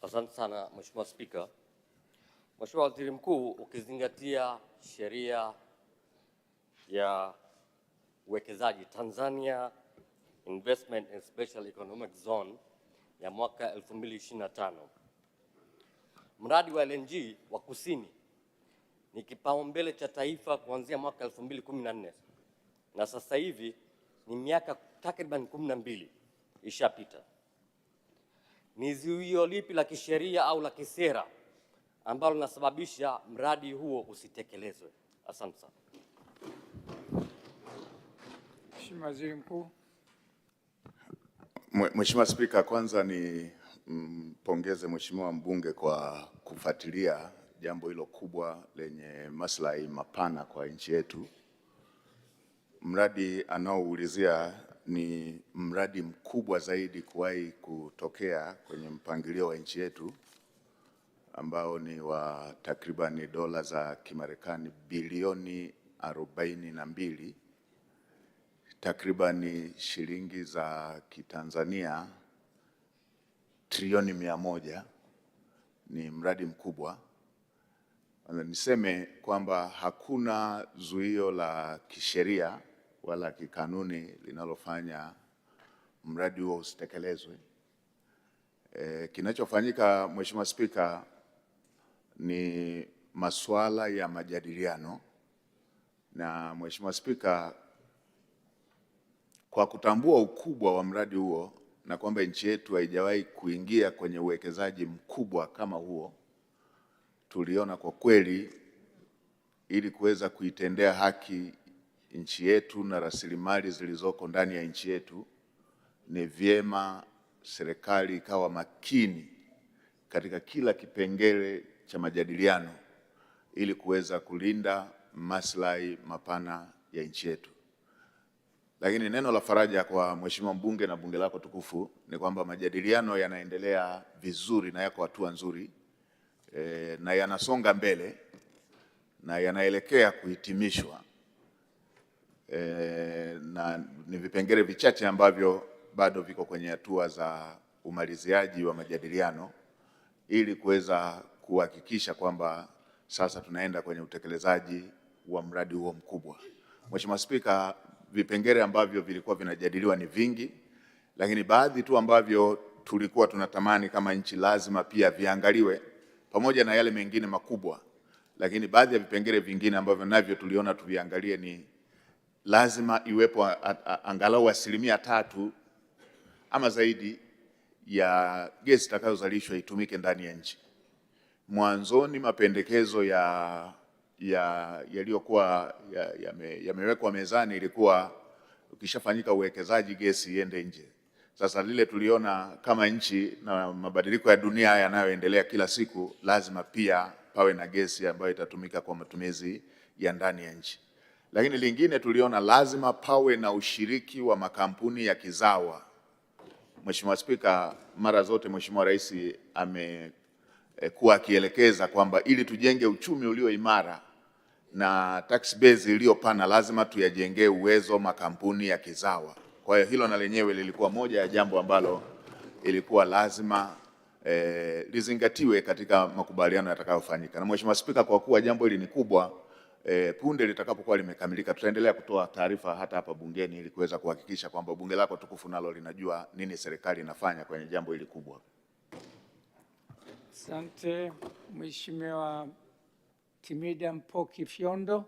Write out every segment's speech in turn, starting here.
Asante sana Mheshimiwa Spika. Mheshimiwa Waziri Mkuu, ukizingatia sheria ya uwekezaji Tanzania Investment in Special Economic Zone ya mwaka 2025, mradi wa LNG wa Kusini ni kipaumbele cha taifa kuanzia mwaka 2014 na sasa hivi ni miaka takriban 12 ishapita. Ni zuio lipi la kisheria au la kisera ambalo linasababisha mradi huo usitekelezwe? Asante sana. Mheshimiwa Waziri Mkuu. Mheshimiwa Spika, kwanza ni mpongeze Mheshimiwa mbunge kwa kufuatilia jambo hilo kubwa lenye maslahi mapana kwa nchi yetu. Mradi anaoulizia ni mradi mkubwa zaidi kuwahi kutokea kwenye mpangilio wa nchi yetu ambao ni wa takribani dola za Kimarekani bilioni 42, takribani shilingi za Kitanzania trilioni 100. Ni mradi mkubwa. Niseme kwamba hakuna zuio la kisheria wala kikanuni linalofanya mradi huo usitekelezwe. Kinachofanyika Mheshimiwa Spika ni masuala ya majadiliano, na Mheshimiwa Spika, kwa kutambua ukubwa wa mradi huo na kwamba nchi yetu haijawahi kuingia kwenye uwekezaji mkubwa kama huo, tuliona kwa kweli ili kuweza kuitendea haki nchi yetu na rasilimali zilizoko ndani ya nchi yetu, ni vyema serikali ikawa makini katika kila kipengele cha majadiliano ili kuweza kulinda maslahi mapana ya nchi yetu. Lakini neno la faraja kwa Mheshimiwa mbunge na bunge lako tukufu ni kwamba majadiliano yanaendelea vizuri na yako hatua nzuri, na yanasonga mbele na yanaelekea kuhitimishwa. Na ni vipengele vichache ambavyo bado viko kwenye hatua za umaliziaji wa majadiliano ili kuweza kuhakikisha kwamba sasa tunaenda kwenye utekelezaji wa mradi huo mkubwa. Mheshimiwa Spika, vipengele ambavyo vilikuwa vinajadiliwa ni vingi, lakini baadhi tu ambavyo tulikuwa tunatamani kama nchi lazima pia viangaliwe pamoja na yale mengine makubwa. Lakini baadhi ya vipengele vingine ambavyo navyo tuliona tuviangalie ni lazima iwepo angalau 3% ama zaidi ya gesi itakayozalishwa itumike ndani ya nchi. Mwanzoni mapendekezo yaliyokuwa yamewekwa mezani ilikuwa ukishafanyika uwekezaji gesi iende nje. Sasa lile tuliona kama nchi na mabadiliko ya dunia yanayoendelea kila siku, lazima pia pawe na gesi ambayo itatumika kwa matumizi ya ndani ya nchi. Lakini lingine tuliona lazima pawe na ushiriki wa makampuni ya kizawa. Mheshimiwa Spika, mara zote Mheshimiwa Rais amekuwa akielekeza kwamba ili tujenge uchumi ulio imara na tax base iliyopana lazima tuyajengee uwezo makampuni ya kizawa. Kwa hiyo hilo na lenyewe lilikuwa moja ya jambo ambalo ilikuwa lazima lizingatiwe katika makubaliano yatakayofanyika. Na Mheshimiwa Spika, kwa kuwa jambo hili ni kubwa, punde litakapokuwa limekamilika tutaendelea kutoa taarifa hata hapa bungeni ili kuweza kuhakikisha kwamba bunge lako tukufu nalo linajua nini serikali inafanya kwenye jambo hili kubwa. Asante. Mheshimiwa Timida Mpoki Fyondo.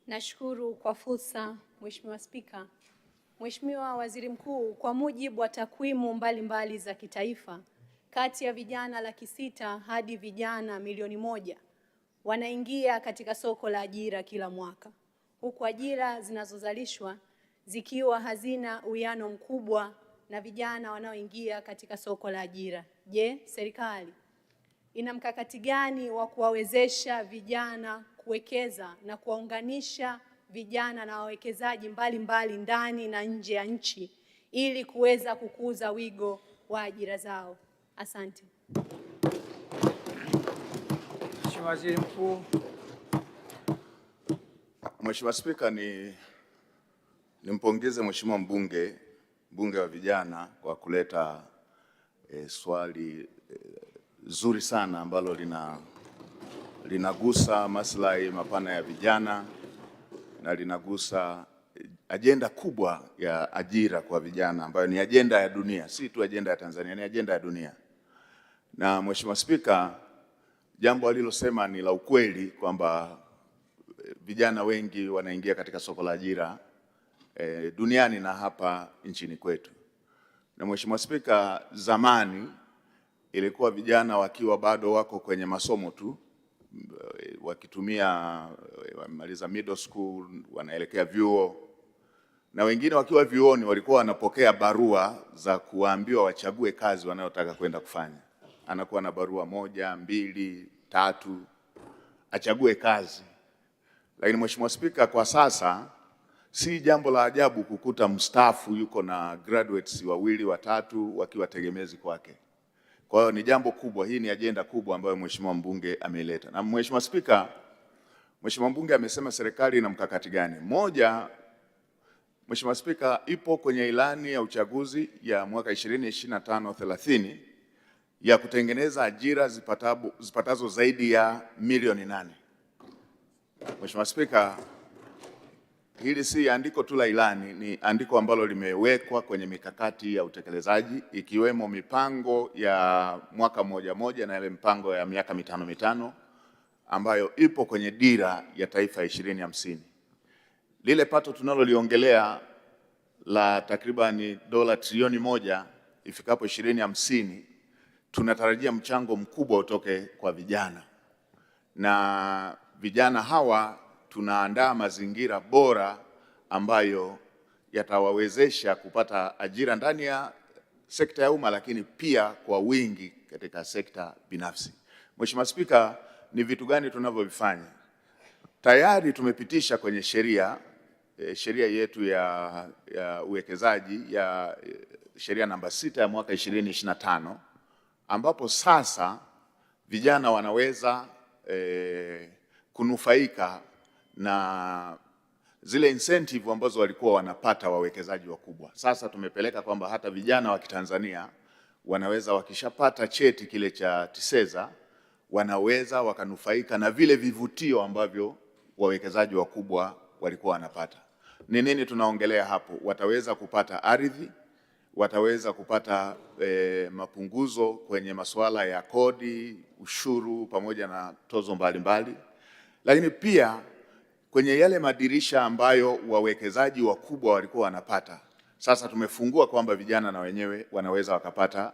Nashukuru kwa fursa, Mheshimiwa Spika. Mheshimiwa Waziri Mkuu, kwa mujibu wa takwimu mbalimbali za kitaifa, kati ya vijana 600,000 hadi vijana 1,000,000 wanaingia katika soko la ajira kila mwaka, huku ajira zinazozalishwa zikiwa hazina uwiano mkubwa na vijana wanaoingia katika soko la ajira. Je, serikali ina mkakati gani wa kuwawezesha vijana kuwekeza na kuwaunganisha vijana na wawekezaji mbalimbali ndani na nje ya nchi ili kuweza kukuza wigo wa ajira zao? Asante. Mheshimiwa Waziri Mkuu. Mheshimiwa Spika, nimpongeze Mheshimiwa mbunge mbunge wa vijana kwa kuleta swali zuri sana ambalo linagusa maslahi mapana ya vijana na linagusa ajenda kubwa ya ajira kwa vijana ambayo ni ajenda ya dunia, si tu ajenda ya Tanzania, ni ajenda ya dunia. Na Mheshimiwa Spika, jambo alilosema ni la ukweli kwamba vijana wengi wanaingia katika soko la ajira duniani na hapa nchini kwetu. Na Mheshimiwa Spika, zamani ilikuwa vijana wakiwa bado wako kwenye masomo tu, wakitumia wamaliza middle school wanaelekea vyuo, na wengine wakiwa vyuoni walikuwa wanapokea barua za kuambiwa wachague kazi wanayotaka kwenda kufanya. Anakuwa na barua 1, 2, 3 achague kazi. Lakini Mheshimiwa Spika, kwa sasa si jambo la ajabu kukuta mstaafu yuko na graduates 2, 3 wakiwa tegemezi kwake. Kwa hiyo ni jambo kubwa, hii ni ajenda kubwa ambayo Mheshimiwa mbunge ameileta. Na Mheshimiwa Spika, Mheshimiwa mbunge amesema serikali ina mkakati gani? Moja, Mheshimiwa Spika, ipo kwenye ilani ya uchaguzi ya mwaka 2025-30 ya kutengeneza ajira zipatazo zaidi ya milioni 8. Mheshimiwa Spika, hili si andiko tu la ilani, ni andiko ambalo limewekwa kwenye mikakati ya utekelezaji ikiwemo mipango ya mwaka mmoja na ile mipango ya miaka 5 ambayo ipo kwenye dira ya taifa 2050. Lile pato tunaloliongelea la takriban dola trilioni 1 ifikapo 2050, tunatarajia mchango mkubwa utoke kwa vijana. Na vijana hawa tunaandaa mazingira bora ambayo yatawawezesha kupata ajira ndani ya sekta ya umma, lakini pia kwa wingi katika sekta binafsi. Mheshimiwa Spika, ni vitu gani tunavyovifanya? Tayari tumepitisha kwenye sheria yetu ya uwekezaji ya sheria namba 6 ya mwaka 2025, ambapo sasa vijana wanaweza kunufaika na zile incentive ambazo walikuwa wanapata wawekezaji wakubwa. Sasa tumepeleka kwamba hata vijana wa Kitanzania wanaweza, wakishapata cheti kile cha TISEZA, wanaweza wakanufaika na vile vivutio ambavyo wawekezaji wakubwa walikuwa wanapata. Ni nini tunaongelea hapo? Wataweza kupata ardhi, wataweza kupata mapunguzo kwenye masuala ya kodi, ushuru pamoja na tozo mbalimbali. Lakini pia kwenye yale madirisha ambayo wawekezaji wakubwa walikuwa wanapata, sasa tumefungua kwamba vijana na wenyewe wanaweza wakapata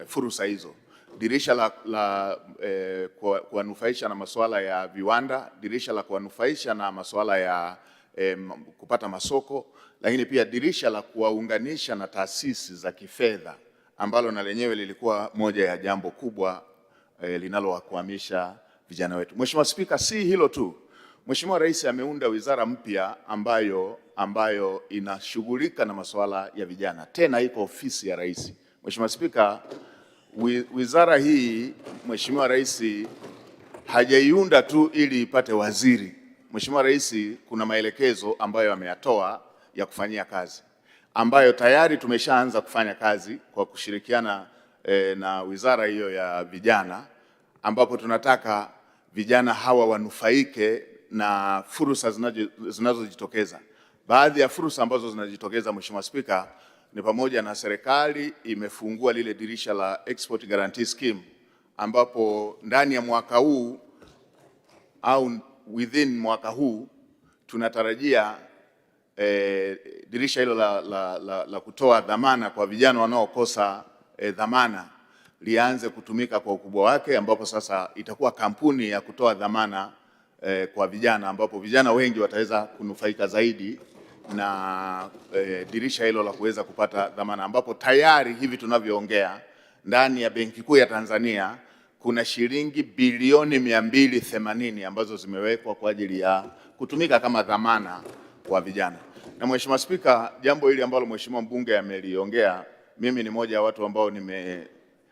fursa hizo. Dirisha la kuwanufaisha na masuala ya viwanda, dirisha la kuwanufaisha na masuala ya kupata masoko, lakini pia dirisha la kuwaunganisha na taasisi za kifedha ambalo na lenyewe lilikuwa moja ya jambo kubwa linalowakwamisha vijana wetu. Mheshimiwa Spika, si hilo tu. Mheshimiwa Rais ameunda wizara mpya ambayo inashughulika na masuala ya vijana. Tena iko ofisi ya Rais. Mheshimiwa Spika, wizara hii Mheshimiwa Rais hajaiunda tu ili ipate waziri. Mheshimiwa Rais kuna maelekezo ambayo ameyatoa ya kufanyia kazi, ambayo tayari tumeshaanza kufanya kazi kwa kushirikiana na wizara hiyo ya vijana, ambapo tunataka vijana hawa wanufaike na fursa zinazojitokeza. Baadhi ya fursa ambazo zinajitokeza, Mheshimiwa Spika, ni pamoja na serikali imefungua lile dirisha la Export Guarantee Scheme, ambapo ndani ya mwaka huu au within mwaka huu tunatarajia dirisha hilo la kutoa dhamana kwa vijana wanaokosa dhamana lianze kutumika kwa ukubwa wake, ambapo sasa itakuwa kampuni ya kutoa dhamana kwa vijana, ambapo vijana wengi wataweza kunufaika zaidi na dirisha hilo la kuweza kupata dhamana, ambapo tayari hivi tunavyoongea ndani ya Benki Kuu ya Tanzania kuna shilingi bilioni 280 ambazo zimewekwa kwa ajili ya kutumika kama dhamana kwa vijana. Na Mheshimiwa Spika, jambo hili ambalo Mheshimiwa mbunge ameliongea, mimi ni moja ya watu ambao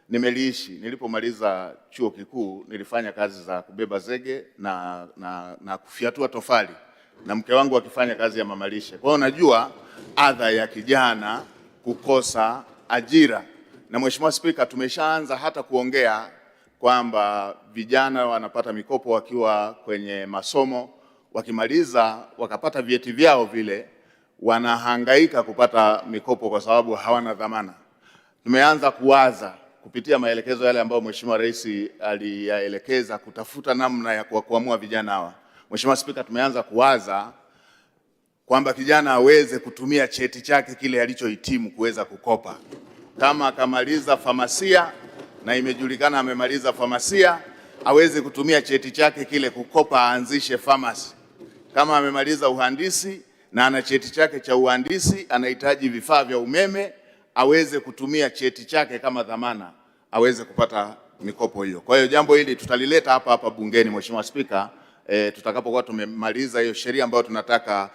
nimeliishi. Nilipomaliza chuo kikuu nilifanya kazi za kubeba zege na kufyatua tofali na mke wangu akifanya kazi ya mamalishe. Kwa hiyo najua adha ya kijana kukosa ajira, na Mheshimiwa Spika, tumeshaanza hata kuongea kwamba vijana wanapata mikopo wakiwa kwenye masomo, wakimaliza wakapata vyeti vyao vile, wanahangaika kupata mikopo kwa sababu hawana dhamana. Tumeanza kuwaza kupitia maelekezo yale ambayo Mheshimiwa Rais aliyaelekeza kutafuta namna ya kuamua vijana hawa. Mheshimiwa Spika, tumeanza kuwaza kwamba kijana aweze kutumia cheti chake kile alichohitimu kuweza kukopa. Kama akamaliza famasia na imejulikana amemaliza famasia, aweze kutumia cheti chake kile kukopa aanzishe famasi. Kama amemaliza uhandisi na ana cheti chake cha uhandisi, anahitaji vifaa vya umeme, aweze kutumia cheti chake kama dhamana, aweze kupata mikopo hiyo. Kwa hiyo jambo hili tutalileta hapa bungeni, Mheshimiwa Spika, tutakapokuwa tumemaliza hiyo sheria ambayo tunataka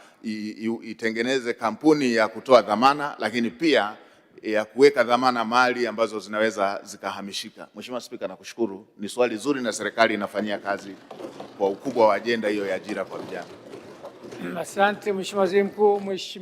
itengeneze kampuni ya kutoa dhamana, lakini pia ya kuweka dhamana mali ambazo zinaweza zikahamishika. Mheshimiwa Spika, nakushukuru. Ni swali zuri na serikali inafanyia kazi kwa ukubwa wa ajenda hiyo ya ajira kwa vijana. Asante Mheshimiwa Waziri Mkuu. Mheshimiwa